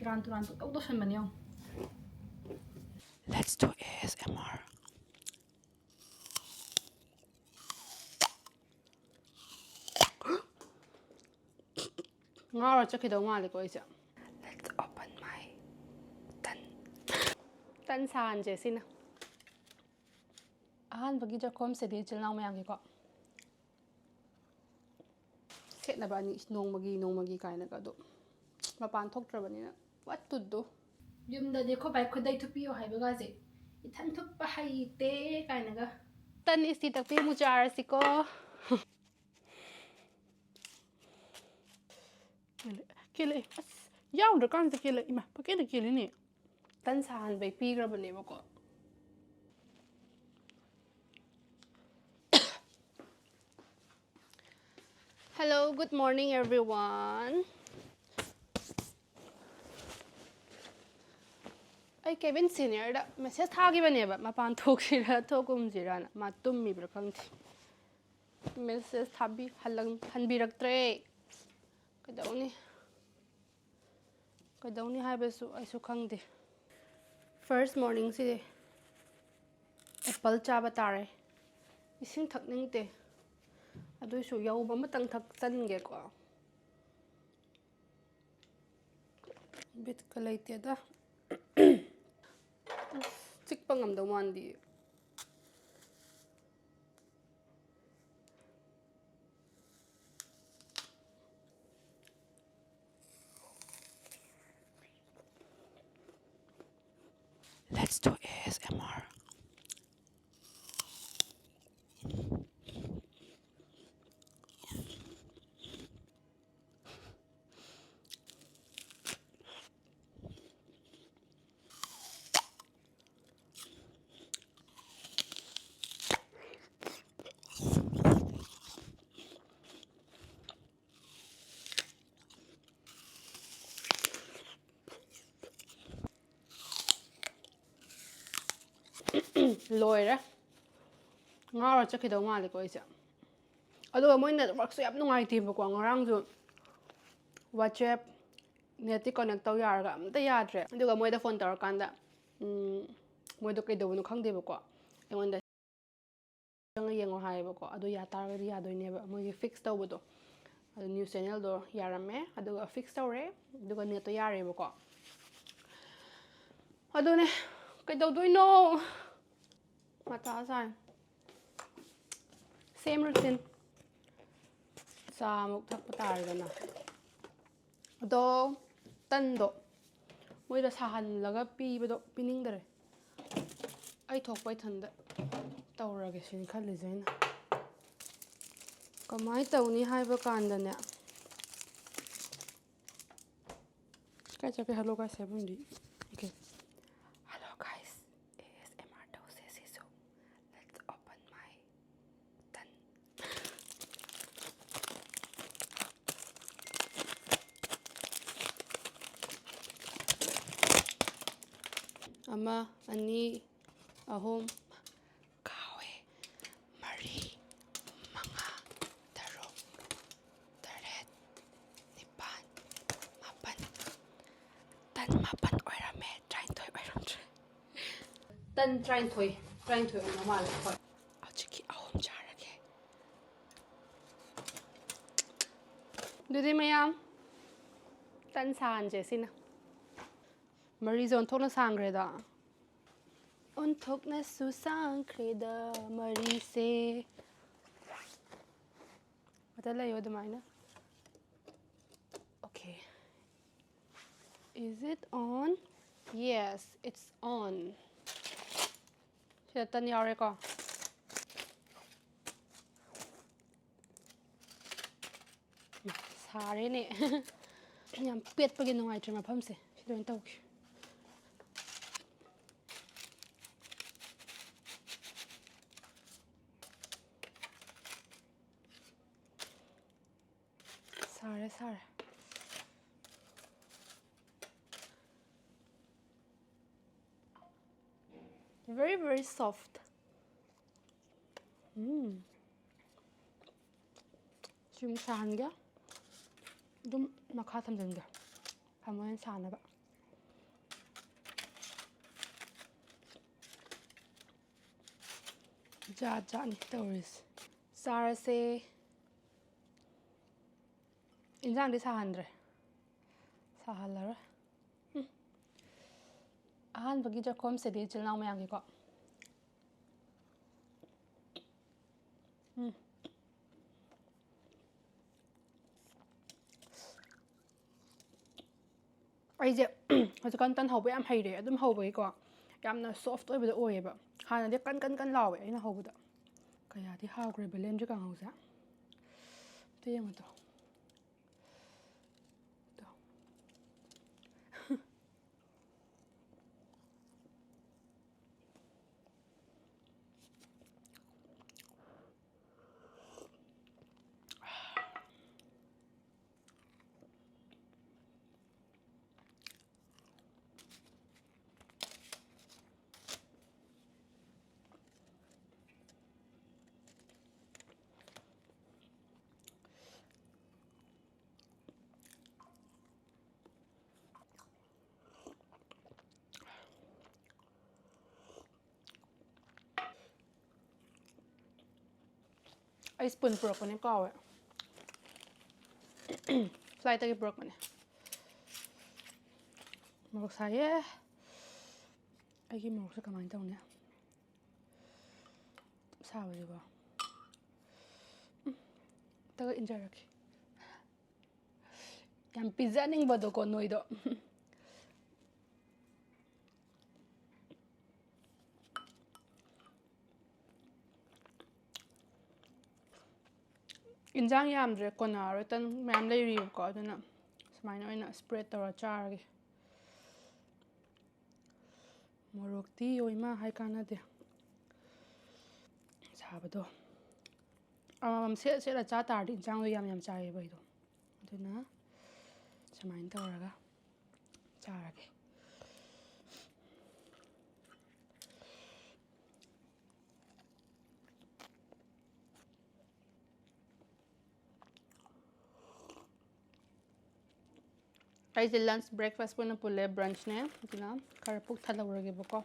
Siran turan tau san bani yong. Let's do ASMR. Ngara chakidau nga le ko isa. Let's open my Tan san je sina. Ahan bagi jakom se di chilnaw mayang ki ko. Set na ba ni nong magi kaina ka do. Mapan thoktrabani na. What to do? Yumda de ko bai khodai thupi o haiba ga je. Ithan thuk pa hai te kaina ga. Tan isti tak pi mu char si ko. Kile as yaw da kan kile ima pa kile kile ni. Tan san bai pi grabani ba ko. Hello, good morning everyone. I Kevin Senior da message thagibane ba mapan thoksira thokumjira na ma tummi bra khangthi. Message thabi hanbiraktre. Kadauni haibasu aisu khangde. First morning si apple chaba tare. Ising thakningte. Aduisu yauba matang thak change ko. Bit kalaite da. Chikpa ngamdaw mandi. Let's do ASMR. Loira. Ngara chakidau nga le ko isa. Aduga mo network so yap nungaitiba ko ngarang ju WhatsApp net connect taw yarga amta yadre. Aduga moida phone tawrakanda moido kaidawno khangdeba ko. Engonda nga yengo haiba ko. Adu ya targadi yadoineba moigi fix tawbado. Adu news channel do yarame aduga fix tawre aduga net to yareba ko. Adune kaidawdoino mata sai. Same routine. Sa muk thak patarga na. Do tando. Moida sahan laga pibado piningdare. Ai thokpai thanda. Tawrage sin khalizaina. Kamai tawni haiba kanda ne. Kai chake hello guys sebundi. Okay. Hello guys, ASMR dose sisu. Let's open my tan. Ama ani ahom Kawe, mari, manga, tarok, taret, nipan, mapan. Tan mapan oirame, trying to oiramtre. tan trying thoi normal thoi. Achiki ahom charage. Dudi mayam tan san je sina. Mari zon thokna sangre da. On thokna su sangre da mari se. Matala yo dumaina. Okay. Is it on? Yes, it's on. Siya tan yare ko. Sare ne. Yam pet pagin nungai mafam se. Sido yung tawag. Sare. Very, very soft. Yung sahan ga. Dum makha thamjanga. Hamoyan sana ba. ꯖꯥꯠ ꯖꯥꯠꯅꯤ ꯇꯧꯔꯤꯁꯦ ꯆꯥꯔꯁꯦ ꯏꯟꯖꯥꯡꯗꯤ ꯁꯥꯍꯟꯗ꯭ꯔꯦ ꯁꯥꯍꯜꯂꯔꯣꯏ ꯑꯍꯥꯟꯕꯒꯤ ꯆꯥꯛꯈꯣꯝꯁꯤꯗꯤ ꯏꯆꯤꯜ ꯏꯅꯥꯎ ꯃꯌꯥꯝꯒꯤꯀꯣ ꯑꯩꯁꯦ ꯍꯧꯖꯤꯛꯀꯥꯟ ꯇꯟ ꯍꯧꯕ ꯌꯥꯝ ꯍꯩꯔꯦ ꯑꯗꯨꯝ ꯍꯧꯕꯒꯤꯀꯣ ꯌꯥꯝꯅ ꯁꯣꯐꯠ ꯑꯣꯏꯕꯗꯣ ꯑꯣꯏꯌꯦꯕ ꯍꯥꯟꯅꯗꯤ ꯀꯟ ꯂꯥꯎꯋꯦ ꯑꯩꯅ ꯍꯧꯕꯗ ꯀꯌꯥꯗꯤ ꯍꯥꯎꯈ꯭ꯔꯦ ꯕꯦꯂꯦꯟꯗ꯭ꯔꯤ ꯀꯥꯡꯍꯧꯁꯦ ꯑꯝꯇ ꯌꯦꯡꯉꯨꯇꯣ ꯑꯩ ꯁ꯭ꯄꯨꯟ ꯄꯨꯔꯛꯄꯅꯦ ꯀꯥꯎꯋꯦ ꯐ꯭ꯂꯥꯏꯠꯇꯒꯤ ꯄꯨꯔꯛꯄꯅꯦ ꯃꯣꯔꯣꯛ ꯁꯥꯏꯌꯦ ꯑꯩꯒꯤ ꯃꯣꯔꯣꯛꯁꯦ ꯀꯃꯥꯏꯅ ꯇꯧꯅꯤ ꯁꯥꯕꯁꯤꯀꯣ ꯑꯝꯇꯒ ꯏꯟꯖꯔꯛꯀꯦ ꯌꯥꯝ ꯄꯤꯖꯅꯤꯡꯕꯗꯣꯀꯣ ꯅꯣꯏꯗꯣ ꯏꯟꯖꯥꯡ ꯌꯥꯝꯗ꯭ꯔꯦ ꯀꯣꯟꯅꯔꯔꯣꯏ ꯇꯟ ꯃꯌꯥꯝ ꯂꯩꯔꯤꯕꯀꯣ ꯑꯗꯨꯅ ꯁꯨꯃꯥꯏꯅ ꯑꯣꯏꯅ ꯁ꯭ꯄ꯭ꯔꯦꯗ ꯇꯧꯔ ꯆꯥꯔꯒꯦ ꯃꯣꯔꯣꯛꯇꯤ ꯌꯣꯏꯃ ꯍꯥꯏ ꯀꯥꯟꯅꯗꯦ ꯁꯥꯕꯗꯣ ꯑꯃꯃꯝ ꯁꯦꯠꯂ ꯆꯥ ꯇꯥꯔꯗꯤ ꯏꯟꯖꯥꯡꯗꯣ ꯌꯥꯝ ꯆꯥꯏꯌꯦꯕ ꯑꯩꯗꯣ ꯑꯗꯨꯅ ꯁꯨꯃꯥꯏꯅ ꯇꯧꯔꯒ ꯆꯥꯔꯒꯦ ꯑꯩꯁꯦ ꯂꯟꯆ ꯕ꯭ꯔꯦꯛꯐꯥꯁ ꯑꯣꯏꯅ ꯄꯨꯜꯂꯦ ꯕ꯭ꯔꯟꯆꯅꯦ ꯑꯗꯨꯅ ꯈꯔ ꯄꯨꯛ ꯊꯜꯍꯧꯔꯒꯦꯕꯀꯣ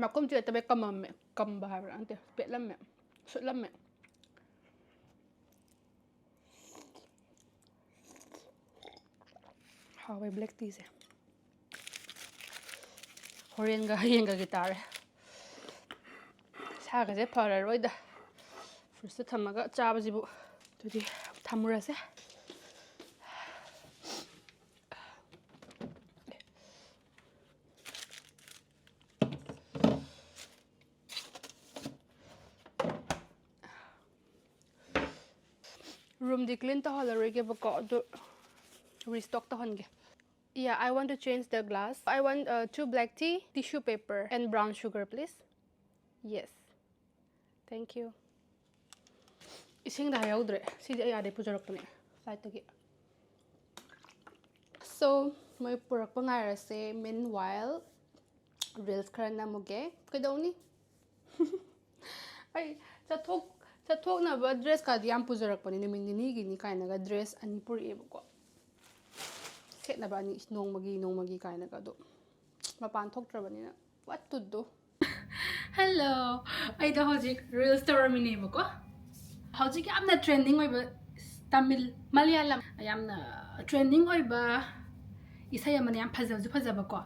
ꯃꯈꯨꯝ ꯆꯦꯠꯇꯕꯩ ꯀꯝꯃꯝꯃꯦ ꯀꯝꯕ ꯍꯥꯏꯕ꯭ꯔꯥ ꯅꯠꯇꯦ ꯄꯦꯠꯂꯝꯃꯦ ꯁꯨꯠꯂꯝꯃꯦ ꯍꯥꯎꯋꯦ ꯕ꯭ꯂꯦꯛ ꯇꯤꯁꯦ ꯍꯣꯔꯦꯟꯒ ꯍꯌꯦꯡꯒꯒꯤ ꯇꯥꯔꯦ ꯁꯥꯒꯁꯦ ꯐꯔꯔꯣꯏꯗ ꯐ꯭ꯔꯤꯖꯇ ꯊꯝꯃꯒ ꯆꯥꯕꯁꯤꯕꯨ ꯑꯗꯨꯗꯤ ꯊꯝꯃꯨꯔꯁꯦ ꯔꯨꯝꯗꯤ ꯀ꯭ꯂꯤꯟ ꯇꯧꯍꯜꯂꯔꯣꯏꯒꯦꯕꯀꯣ ꯑꯗꯨ ꯔꯤꯁꯇꯣꯛ ꯇꯧꯍꯟꯒꯦ Yeah, I want to change the glass. I want 2 black tea, tissue paper, and brown sugar, please. Yes. Thank you. 이싱다 하여우드래. 시디 아야데 부저럭분에. 사이트기. So, may purak pangarase meanwhile reels khara namuge. Kaidauni? Ay, sa thok na ba dress ka di am pujarakpani numin nini gini kainaga dress ani puri ko. Set na ba ni nongmagi kainaga do. Mapan thoktrabani na. What to do? Hello. I do hojik reels story ko. Hojik yamna trending oiba Tamil Malayalam yamna trending oiba isay amana yam phajaba ko.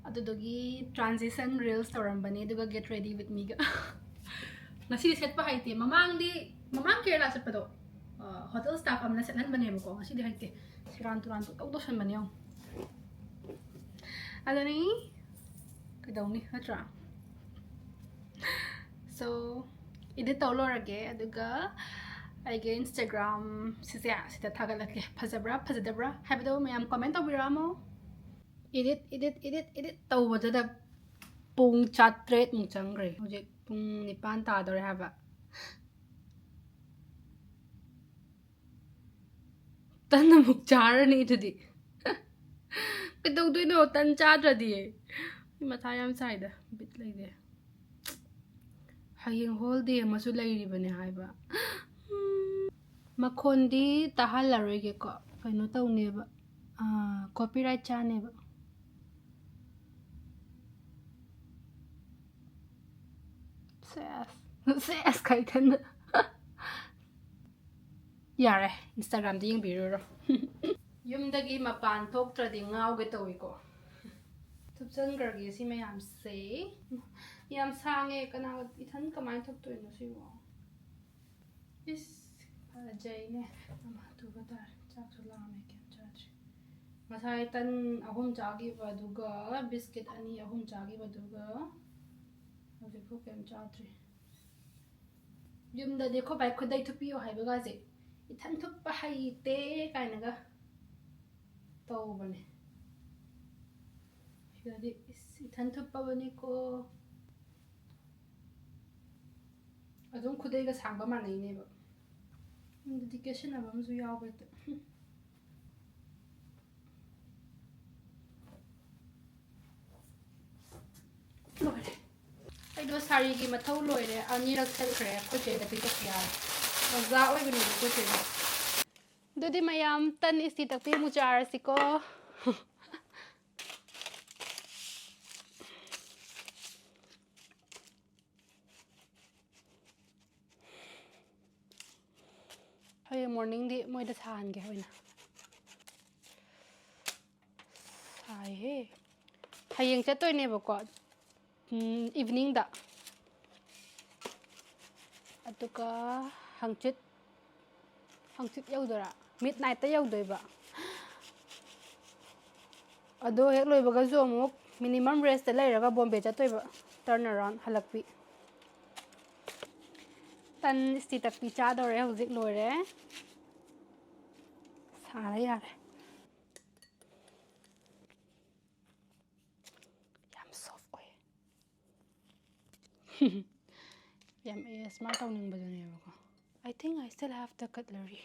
Adudogi transition reels torambani duga get ready with me ga. Ngasi set pa haiti mamang Kerala set pa do. Hotel staff amna set nan bane ko ngasi di haiti. Siran turan to todo san bane. Adani kadauni hatra. So edit tawlorage aduga aige Instagram sida thagalatke phajadabra habdo mayam comment tawbiramo edit tawbadada pung 7 mung changre hojik pung 9 tadore haba tan muk charani tudi kedawdoino tan chadradi matha yam saida bit laide hayeng holiday amasu lairibane haiba makondi tahallaroige ko kaino tawneba copyright chaneba ꯁꯦꯁ ꯀꯥꯏ ꯈꯟꯗ ꯌꯥꯔꯦ ꯏꯟꯁꯇꯥꯒ꯭ꯔꯥꯝꯗ ꯌꯦꯡꯕꯤꯔꯨꯔꯣ ꯌꯨꯝꯗꯒꯤ ꯃꯄꯥꯟ ꯊꯣꯛꯇ꯭ꯔꯗꯤ ꯉꯥꯎꯒꯦ ꯇꯧꯏꯀꯣ ꯊꯨꯞꯆꯟꯈ꯭ꯔꯒꯦ ꯁꯤ ꯃꯌꯥꯝꯁꯦ ꯌꯥꯝ ꯁꯥꯡꯉꯦ ꯀꯅꯥ ꯏꯊꯟ ꯀꯃꯥꯏꯅ ꯊꯣꯛꯇꯣꯏꯅꯣ ꯁꯤꯕꯣ ꯏꯁ ꯐꯖꯩꯅꯦ ꯑꯃ ꯇꯨꯕ ꯇꯥꯔꯦ ꯆꯥꯛꯁꯨ ꯂꯥꯝꯃꯦ ꯀꯩꯝ ꯆꯥꯗ꯭ꯔꯤ ꯉꯁꯥꯏ ꯇꯟ 3 ꯆꯥꯈꯤꯕ ꯑꯗꯨꯒ ꯕꯤꯁꯀꯤꯠ 2-3 ꯆꯥꯈꯤꯕꯗꯨꯒ ꯍꯧꯖꯤꯛꯐꯥꯎ ꯀꯩꯝ ꯆꯥꯗ꯭ꯔꯤ ꯌꯨꯝꯗꯗꯤ ꯑꯩꯈꯣꯏ ꯕꯥꯏ ꯈꯨꯗꯩ ꯊꯨꯞꯄꯤꯌꯣ ꯍꯥꯏꯕꯒꯥꯁꯦ ꯏꯊꯟ ꯊꯨꯞꯄ ꯍꯩꯇꯦ ꯀꯥꯏꯅꯒ ꯇꯧꯕꯅꯦ ꯁꯤꯗꯗꯤ ꯏꯊꯟ ꯊꯨꯞꯄꯕꯅꯤꯀꯣ ꯑꯗꯨꯝ ꯈꯨꯗꯩꯒ ꯁꯥꯡꯕ ꯃꯥꯟꯅꯩꯅꯦꯕ ꯌꯨꯝꯗꯗꯤ ꯀꯦꯁꯤꯟꯅꯕ ꯑꯃꯁꯨ ꯌꯥꯎꯕ ꯍꯦꯛꯇ ꯂꯣꯏꯔꯦ ꯑꯩꯗꯣ ꯁꯥꯔꯤꯒꯤ ꯃꯊꯧ ꯂꯣꯏꯔꯦ 2ꯔꯛ ꯁꯦꯠꯈ꯭ꯔꯦ ꯑꯩꯈꯣꯏ ꯆꯦꯗ ꯄꯤꯊꯣꯛꯄ ꯌꯥꯔꯦ ꯑꯣꯖꯥ ꯑꯣꯏꯕꯅꯦꯕ ꯑꯩꯈꯣꯏ ꯆꯦꯗ ꯑꯗꯨꯗꯤ ꯃꯌꯥꯝ ꯇꯟ ꯏꯁꯇꯤ ꯇꯛꯄꯤ ꯑꯃꯨꯛ ꯆꯥꯔꯁꯤꯀꯣ ꯍꯌꯦꯡ ꯃꯣꯔꯅꯤꯡꯗꯤ ꯃꯣꯏꯗ ꯁꯥꯍꯟꯒꯦ ꯑꯣꯏꯅ ꯁꯥꯏꯍꯦ ꯍꯌꯦꯡ ꯆꯠꯇꯣꯏꯅꯦꯕꯀꯣ ꯏꯚꯤꯅꯤꯡꯗ ꯑꯗꯨꯒ ꯍꯪꯆꯤꯠ ꯌꯧꯗꯣꯏꯔꯥ ꯃꯤꯠ ꯅꯥꯏꯠꯇ ꯌꯧꯗꯣꯏꯕ ꯑꯗꯣ ꯍꯦꯛ ꯂꯣꯏꯕꯒꯁꯨ ꯑꯃꯨꯛ ꯃꯤꯅꯤꯃꯝ ꯔꯦꯁꯇ ꯂꯩꯔꯒ ꯕꯣꯝꯕꯦ ꯆꯠꯇꯣꯏꯕ ꯇꯔꯟ ꯑꯔꯥꯎꯟ ꯍꯜꯂꯛꯄꯤ ꯇꯟ ꯏꯁꯇꯤ ꯇꯛꯄꯤ ꯆꯥꯗꯧꯔꯦ ꯍꯧꯖꯤꯛ ꯂꯣꯏꯔꯦ ꯁꯥꯔꯦ ꯌꯥꯔꯦ ꯌꯥꯝ ꯁꯣꯐ ꯑꯣꯏ ꯌꯥꯝ ASMR ꯇꯧꯅꯤꯡꯕꯗꯨꯅꯦꯕꯀꯣ I think I still have the cutlery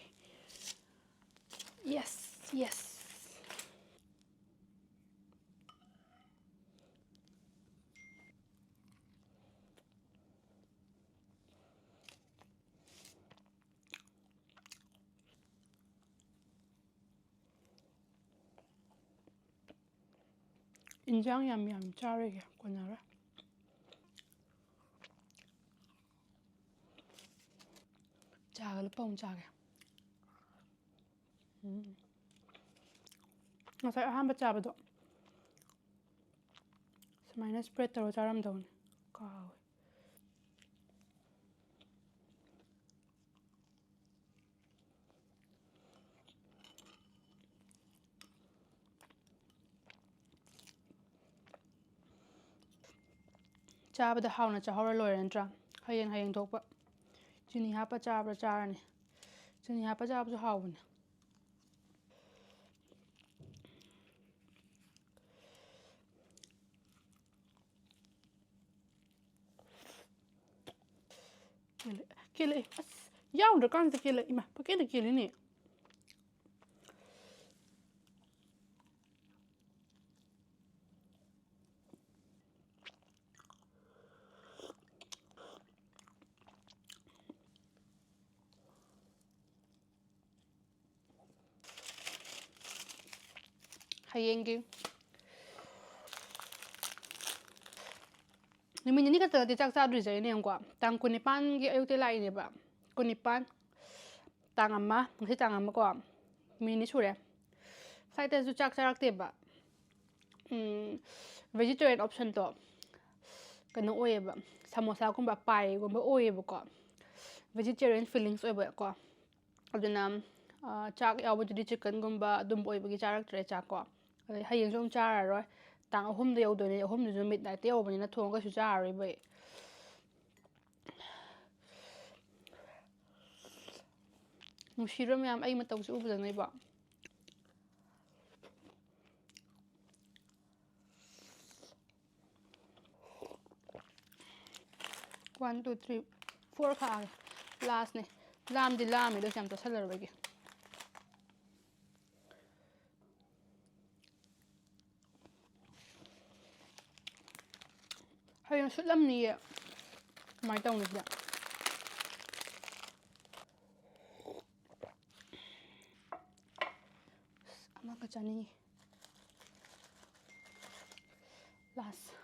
yes 인장 얌얌 자르게 꺼내라 자글 뻥 자게ꯉꯁꯥꯏ ꯑꯍꯥꯟꯕ ꯆꯥꯕꯗꯣ ꯁꯨꯃꯥꯏꯅ ꯁ꯭ꯄ꯭ꯔꯦꯗ ꯇꯧꯔ ꯆꯥꯔꯝꯗꯧꯅꯦ ꯀꯥꯎꯋꯦ ꯆꯥꯕꯗ ꯍꯥꯎꯅ ꯆꯥꯍꯧꯔ ꯂꯣꯏꯔꯦ ꯅꯠꯇ꯭ꯔꯥ ꯍꯌꯦꯡ ꯊꯣꯛꯄ ꯆꯤꯅꯤ ꯍꯥꯞꯄ ꯆꯥꯕ꯭ꯔꯥ ꯆꯥꯔꯅꯤ ꯆꯤꯅꯤ ꯍꯥꯞꯄ ꯆꯥꯕꯁꯨ ꯍꯥꯎꯕꯅꯦ ꯀꯦꯜꯂꯛꯑꯦ ꯑꯁ ꯌꯥꯎꯗ꯭ꯔꯀꯥꯟꯁꯤꯗ ꯀꯦꯜꯂꯛꯑꯦ ꯏꯃꯥ ꯄꯪꯀꯦꯜꯗ ꯀꯦꯜꯂꯤꯅꯦ ꯍꯌꯦꯡꯒꯤ ꯅꯨꯃꯤꯠ 2 ꯈꯛꯇ ꯆꯥꯛ ꯆꯥꯗ꯭ꯔꯤꯁꯦ ꯑꯩꯅ ꯌꯦꯡꯉꯨꯀꯣ ꯇꯥꯡ 19ꯒꯤ ꯑꯌꯨꯛꯇ ꯂꯥꯛꯏꯅꯦꯕ 19 ꯇꯥꯡ 1 ꯉꯁꯤ ꯇꯥꯡ 1 ꯀꯣ ꯅꯨꯃꯤꯠ 2 ꯁꯨꯔꯦ ꯐ꯭ꯂꯥꯏꯠꯇꯁꯨ ꯆꯥꯛ ꯆꯥꯔꯛꯇꯦꯕ ꯚꯦꯖꯤꯇꯦꯔꯤꯌꯟ ꯑꯣꯞꯁꯟꯗꯣ ꯀꯩꯅꯣ ꯑꯣꯏꯌꯦꯕ ꯁꯃꯣꯁꯥꯒꯨꯝꯕ ꯄꯥꯏꯒꯨꯝꯕ ꯑꯣꯏꯌꯦꯕꯀꯣ ꯚꯦꯖꯤꯇꯦꯔꯤꯌꯟ ꯐꯤꯂꯤꯡꯁ ꯑꯣꯏꯕꯀꯣ ꯑꯗꯨꯅ ꯆꯥꯛ ꯌꯥꯎꯕꯗꯨꯗꯤ ꯆꯤꯛꯀꯟꯒꯨꯝꯕ ꯑꯗꯨꯝꯕ ꯑꯣꯏꯕꯒꯤ ꯆꯥꯔꯛꯇ꯭ꯔꯦ ꯆꯥꯛꯀꯣ ꯑꯗꯩ ꯍꯌꯦꯡꯁꯨ ꯑꯃꯨꯛ ꯆꯥꯔꯔꯣꯏ ꯇꯥꯡ 3ꯗ ꯌꯧꯗꯣꯏꯅꯦ 3ꯗꯨꯁꯨ ꯃꯤꯠ ꯅꯥꯏꯠꯇ ꯌꯧꯕꯅꯤꯅ ꯊꯣꯡꯉꯒꯁꯨ ꯆꯥꯔꯔꯣꯏꯕ ꯑꯩ ꯅꯨꯡꯁꯤꯗ꯭ꯔꯣ ꯃꯌꯥꯝ ꯑꯩ ꯃꯇꯧꯁꯦ ꯎꯕꯗ ꯅꯣꯏꯕꯣ 1 2 3 4 ꯈꯥꯛꯑꯒꯦ ꯂꯥꯁꯅꯦ ꯂꯥꯝꯗꯤ ꯂꯥꯝꯃꯦ ꯑꯗꯨꯁꯨ ꯌꯥꯝ ꯆꯥꯁꯤꯜꯂꯔꯣꯏꯒꯦ ꯍꯌꯦꯡ ꯁꯨꯠꯂꯝꯅꯤꯌꯦ ꯀꯃꯥꯏꯅ ꯇꯧꯅꯤ ꯁꯤꯗ ꯑꯃꯒ ꯆꯥꯅꯤꯡꯉꯤ ꯂꯥꯁ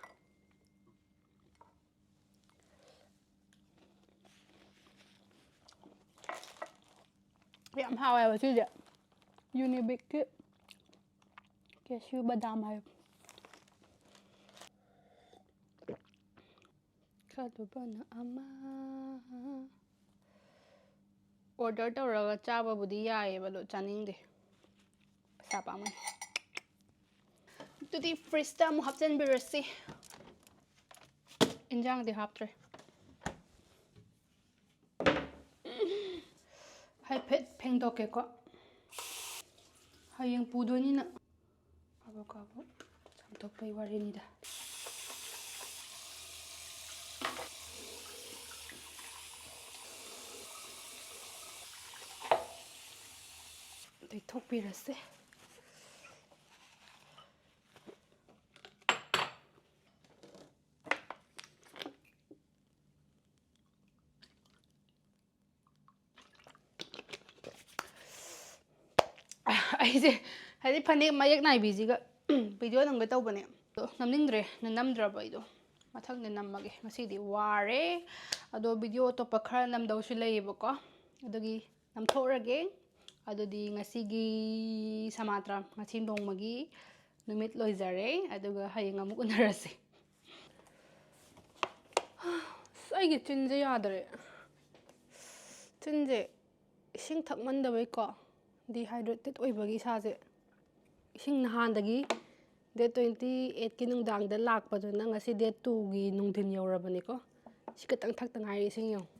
ꯌꯥꯝ ꯍꯥꯎꯋꯦꯕ ꯁꯤꯁꯦ ꯌꯨꯅꯤꯕꯤꯛꯀꯤ ꯀꯦꯁ꯭ꯌꯨ ꯕꯗꯥꯝ ꯍꯥꯏꯕ ꯈꯜꯂꯨꯕꯅ ꯑꯃ ꯑꯣꯔꯗꯔ ꯇꯧꯔꯒ ꯆꯥꯕꯕꯨꯗꯤ ꯌꯥꯏꯑꯕ ꯑꯗꯣ ꯆꯥꯅꯤꯡꯗꯦ ꯄꯩꯁꯥ ꯄꯥꯝꯃꯨꯏ ꯑꯗꯨꯗꯤ ꯐ꯭ꯔꯤꯖꯇ ꯑꯃꯨꯛ ꯍꯥꯞꯆꯤꯟꯕꯤꯔꯁꯤ ꯏꯟꯖꯥꯡꯗꯤ ꯍꯥꯞꯇ꯭ꯔꯦ ꯍꯥꯏꯐꯦꯠ ꯐꯦꯡꯗꯣꯛꯀꯦꯀꯣ ꯍꯌꯦꯡ ꯄꯨꯗꯣꯏꯅꯤꯅ ꯀꯥꯕꯛ ꯀꯥꯕꯛ ꯆꯥꯝꯊꯣꯛꯄꯩ ꯋꯥꯔꯤꯅꯤꯗ ꯇꯩꯊꯣꯛꯄꯤꯔꯁꯦ ꯑꯩꯁꯦ ꯍꯥꯏꯗꯤ ꯐꯅꯦꯛ ꯃꯌꯦꯛ ꯅꯥꯏꯕꯤꯁꯤꯒ ꯚꯤꯗꯤꯑꯣ ꯅꯝꯒꯦ ꯇꯧꯕꯅꯦ ꯑꯗꯣ ꯅꯝꯅꯤꯡꯗ꯭ꯔꯦ ꯅꯝꯗ꯭ꯔꯕ ꯑꯩꯗꯣ ꯃꯊꯪꯗ ꯅꯝꯃꯒꯦ ꯉꯁꯤꯗꯤ ꯋꯥꯔꯦ ꯑꯗꯣ ꯚꯤꯗꯤꯑꯣ ꯑꯇꯣꯞꯄ ꯈꯔ ꯅꯝꯗꯧꯁꯨ ꯂꯩꯌꯦꯕꯀꯣ ꯑꯗꯨꯒꯤ ꯅꯝꯊꯣꯛꯎꯔꯒꯦ ꯑꯗꯨꯗꯤ ꯉꯁꯤꯒꯤ ꯁꯃꯥꯇ꯭ꯔ ꯉꯁꯤ ꯅꯣꯡꯃꯒꯤ ꯅꯨꯃꯤꯠ ꯂꯣꯏꯖꯔꯦ ꯑꯗꯨꯒ ꯍꯌꯦꯡ ꯑꯃꯨꯛ ꯎꯅꯔꯁꯤ ꯑꯁ ꯑꯩꯒꯤ ꯆꯤꯟꯁꯦ ꯌꯥꯗ꯭ꯔꯦ ꯆꯤꯟꯁꯦ ꯏꯁꯤꯡ ꯊꯛꯃꯟꯗꯕꯩꯀꯣ ꯗꯤꯍꯥꯏꯗ꯭ꯔꯦꯇꯦꯠ ꯑꯣꯏꯕꯒꯤ ꯏꯁꯥꯁꯦ ꯏꯁꯤꯡ ꯅꯍꯥꯟꯗꯒꯤ ꯗꯦꯠ 28ꯀꯤ ꯅꯨꯡꯗꯥꯡꯗ ꯂꯥꯛꯄꯗꯨꯅ ꯉꯁꯤ ꯗꯦꯠ 2ꯒꯤ ꯅꯨꯡꯊꯤꯟ ꯌꯧꯔꯕꯅꯤꯀꯣ ꯁꯤ ꯈꯛꯇꯪ ꯊꯛꯇ ꯉꯥꯏꯔꯤ ꯏꯁꯤꯡ ꯌꯦꯡꯉꯨ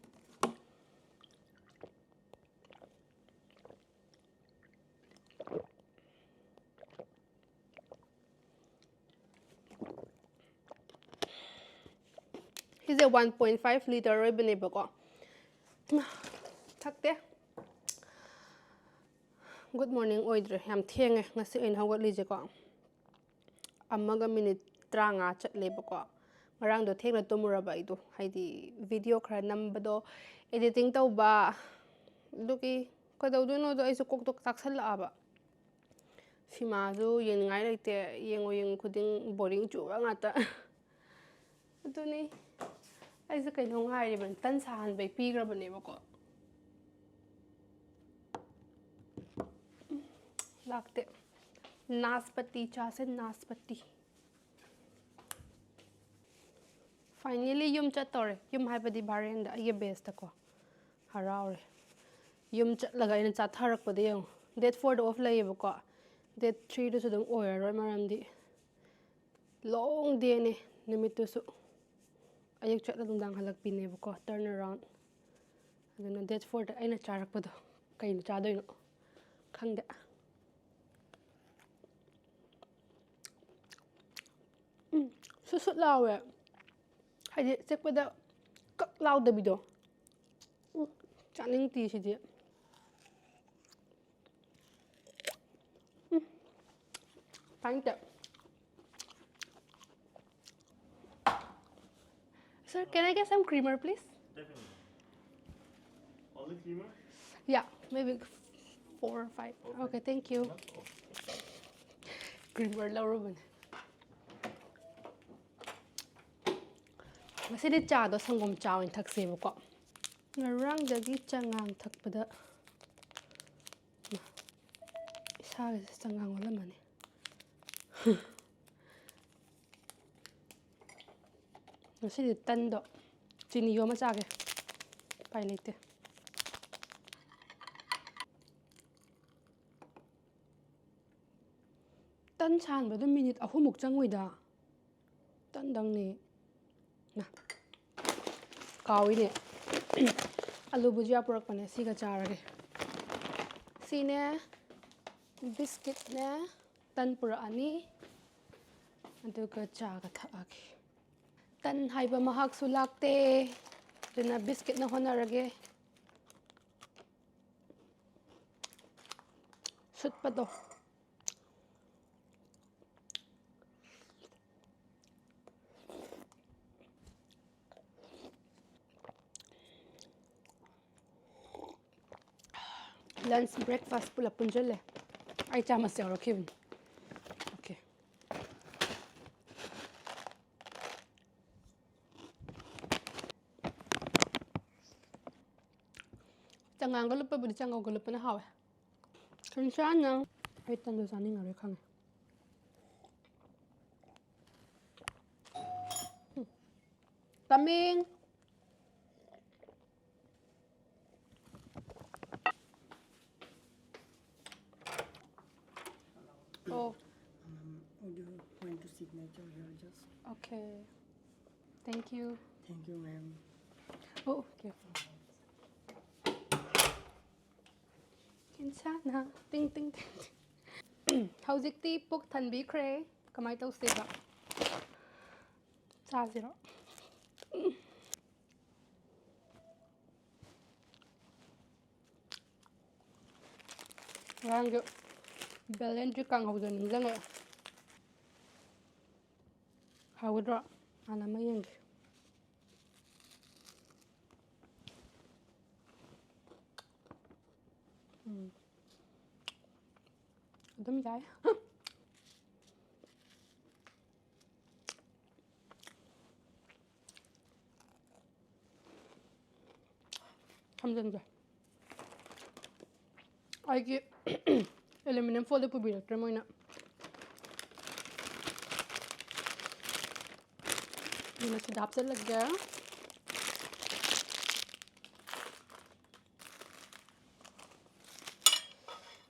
ꯁꯤꯁꯦ 1.5 ꯂꯤꯇꯔ ꯑꯣꯏꯕꯅꯦꯕꯀꯣ ꯊꯛꯇꯦ ꯒꯨꯗ ꯃꯣꯔꯅꯤꯡ ꯑꯣꯏꯗ꯭ꯔꯦ ꯌꯥꯝ ꯊꯦꯡꯉꯦ ꯉꯁꯤ ꯑꯩꯅ ꯍꯧꯒꯠꯂꯤꯁꯦꯀꯣ 1:35 ꯆꯠꯂꯦꯕꯀꯣ ꯉꯔꯥꯡꯗꯣ ꯊꯦꯡꯅ ꯇꯨꯝꯃꯨꯔꯕ ꯑꯩꯗꯣ ꯍꯥꯏꯗꯤ ꯚꯤꯗꯤꯑꯣ ꯈꯔ ꯅꯝꯕꯗꯣ ꯑꯦꯗꯤꯇꯤꯡ ꯇꯧꯕ ꯑꯗꯨꯒꯤ ꯀꯩꯗꯧꯗꯣꯏꯅꯣꯗꯣ ꯑꯩꯁꯨ ꯀꯣꯛꯇꯣ ꯆꯥꯛꯁꯜꯂꯛꯑꯕ ꯁꯤꯃꯥꯁꯨ ꯌꯦꯡꯅꯤꯡꯉꯥꯏ ꯂꯩꯇꯦ ꯌꯦꯡꯉꯨ ꯈꯨꯗꯤꯡ ꯕꯣꯔꯤꯡ ꯆꯨꯕ ꯉꯥꯛꯇ ꯑꯗꯨꯅꯤ ꯑꯩꯁꯦ ꯀꯩꯅꯣ ꯉꯥꯏꯔꯤꯕꯅꯤ ꯇꯟ ꯁꯥꯍꯟꯕꯩ ꯄꯤꯈ꯭ꯔꯕꯅꯦꯕꯀꯣ ꯂꯥꯛꯇꯦ ꯅꯥꯁꯄꯇꯤ ꯆꯥꯁꯦ ꯅꯥꯁꯄꯇꯤ ꯐꯥꯏꯅꯦꯜꯂꯤ ꯌꯨꯝ ꯆꯠꯇꯧꯔꯦ ꯌꯨꯝ ꯍꯥꯏꯕꯗꯤ ꯚꯥꯔꯦꯟꯗ ꯑꯩꯒꯤ ꯕꯦꯁꯇꯀꯣ ꯍꯔꯥꯎꯔꯦ ꯌꯨꯝ ꯆꯠꯂꯒ ꯑꯩꯅ ꯆꯥꯊꯔꯛꯄꯗ ꯌꯦꯡꯉꯨ ꯗꯦꯠ 4ꯗ ꯑꯣꯐ ꯂꯩꯌꯦꯕꯀꯣ ꯗꯦꯠ 3ꯗꯁꯨ ꯑꯗꯨꯝ ꯑꯣꯏꯔꯔꯣꯏ ꯃꯔꯝꯗꯤ ꯂꯣꯡ ꯗꯦꯅꯦ ꯅꯨꯃꯤꯠꯇꯨꯁꯨ ꯑꯌꯨꯛ ꯆꯠꯂ ꯅꯨꯡꯗꯥꯡ ꯍꯜꯂꯛꯄꯤꯅꯦꯕꯀꯣ ꯇꯔꯟ ꯑꯔꯥꯎꯟ ꯑꯗꯨꯅ ꯗꯦꯠ 4ꯗ ꯑꯩꯅ ꯆꯥꯔꯛꯄꯗꯣ ꯀꯩꯅꯣ ꯆꯥꯗꯣꯏꯅꯣ ꯈꯪꯗꯦ ꯁꯨꯠ ꯁꯨꯠ ꯂꯥꯎꯋꯦ ꯍꯥꯏꯗꯤ ꯆꯤꯛꯄꯗ ꯀꯛ ꯂꯥꯎꯗꯕꯤꯗꯣ ꯆꯥꯅꯤꯡꯇꯤ ꯁꯤꯗꯤ ꯆꯥꯅꯤꯡꯇꯦ Sir, can I get some creamer, please? Definitely. Only creamer? Yeah, maybe 4 or 5. Okay, thank you. Creamer ꯂꯧꯔꯨꯕꯅꯦ ꯉꯁꯤꯗꯤ ꯆꯥꯗꯣ ꯁꯪꯒꯣꯝ ꯆꯥ ꯑꯣꯏꯅ ꯊꯛꯁꯦꯕꯀꯣ ꯉꯔꯥꯡꯗꯒꯤ ꯆꯉꯥꯡ ꯊꯛꯄꯗ ꯏꯁꯥꯒꯁꯦ ꯆꯉꯥꯡ ꯑꯣꯜꯂꯝꯃꯅꯤ ꯉꯁꯤꯗꯤ ꯇꯟꯗꯣ ꯆꯤꯅꯤ ꯌꯣꯝꯃ ꯆꯥꯒꯦ ꯎꯄꯥꯏ ꯂꯩꯇꯦ ꯇꯟ ꯁꯥꯟꯕꯗꯣ ꯃꯤꯅꯤꯠ 3ꯃꯨꯛ ꯆꯪꯉꯣꯏꯗ ꯇꯟꯗꯪꯅꯤ ꯀꯥꯎꯏꯅꯦ ꯑꯂꯨ ꯕꯨꯖꯤꯌꯥ ꯄꯨꯔꯛꯄꯅꯦ ꯁꯤꯒ ꯆꯥꯔꯒꯦ ꯁꯤꯅꯦ ꯕꯤꯁꯀꯤꯠꯅꯦ ꯇꯟ ꯄꯨꯔꯛꯑꯅꯤ ꯑꯗꯨꯒ ꯆꯥꯒ ꯊꯛꯑꯒꯦ ꯇꯟ ꯍꯥꯏꯕ ꯃꯍꯥꯛꯁꯨ ꯂꯥꯛꯇꯦ ꯑꯗꯨꯅ ꯕꯤꯁꯀꯤꯠꯅ ꯍꯣꯠꯅꯔꯒꯦ ꯁꯨꯠꯄꯗꯣ ꯂꯟꯁ ꯕ꯭ꯔꯦꯛꯐꯥꯁ ꯄꯨꯂꯞ ꯄꯨꯟꯁꯤꯜꯂꯦ ꯑꯩ ꯆꯥꯃꯁ ꯌꯥꯎꯔꯛꯈꯤꯕꯅꯤ ꯑꯣꯀꯦ ꯆꯉꯥꯡꯒ ꯂꯨꯞꯄꯕꯨꯗꯤ ꯆꯉꯧꯒ ꯂꯨꯞꯄꯅ ꯍꯥꯎꯋꯦ ꯀꯟꯁꯥꯅ ꯑꯩ ꯇꯟꯗꯣ ꯆꯥꯅꯤꯡꯉꯔꯣꯏ ꯈꯪꯉꯦ Coming. Oh, Would you point to signature here just? okay. Thank you. Thank you, ma'am. Oh, careful. Kinsana. Ting ting ting. Howzikti puk thanbi kre. Kamay tawsiba. Saziro. Rangyo. Belenji kang hawdo ningzanga. Hawdra. Ana mayeng. Dum yai. Hamzanja. Aigi aluminum foil pubiraktre moina. Ini masih dapet lagi.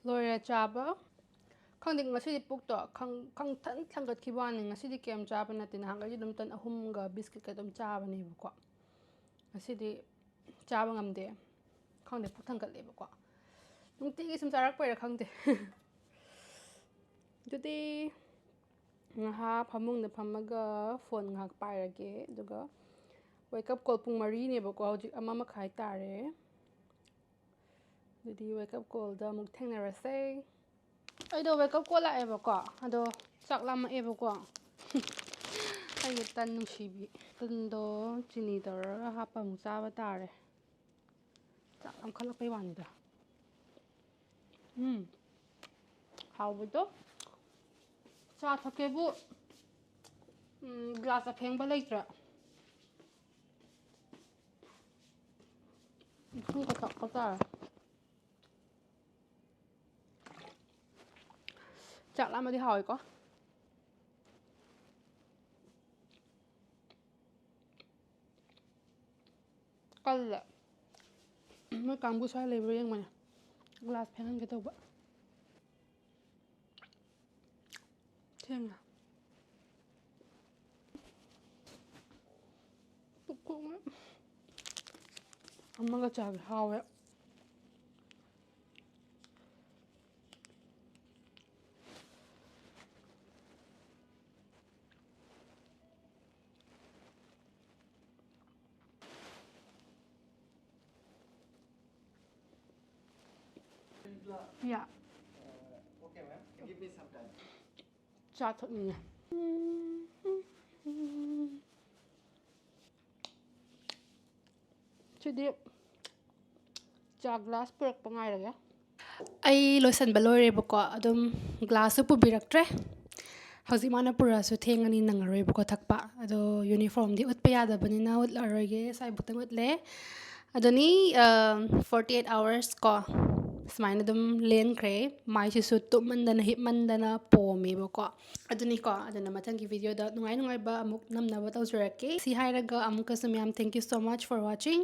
Lawyer chaba. Kang ding ngasi di pukto kang tan tanggat kiban ngasi di kem chaba natin hangga di dum tan ahum ga biscuit ka dum chaba ni buko. Ngasi di chaba ngamde. Kang di puk tanggat le buko. Nung tigi sum sarak pa kang de. Jadi ngaha pamung na pamaga phone ngak pairage duga wake up call pung mari ne buko hojik ama makai tare. Jadi wake up call da muk thengnarase. Aido wake up call laeba ko ado chak lama eba ko ai tan nusibi tando chini dara hapa mu chaba tare chak am khalak pai wani da hawbudo cha thakebu glass aphengba leitra khung ka tak ka chak lama di hawi ko kalla mới kambu sai le riêng mà glass phengan cái tàu bạ thiên à cũng 엄마가 잘 하와요. Yeah. Okay, ma'am. Give me some time. Cha thật nhỉ. Chidi cha glass purak pa ngai lagi. Ai loisan ba loi bako adum glass pu biraktre. Hausi mana pura su thengani nangaroi bako thakpa ado uniform di utpa yada banina ut laroge sai butang utle adoni 48 hours ko smaina dum len kre mai si su tu mandana hip mandana pomi bako adoni ko adana matang ki video da nungai ba amuk namna ba tawjurake si hairaga amuka sumyam thank you so much for watching.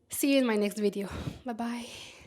See you in my next video. Bye bye.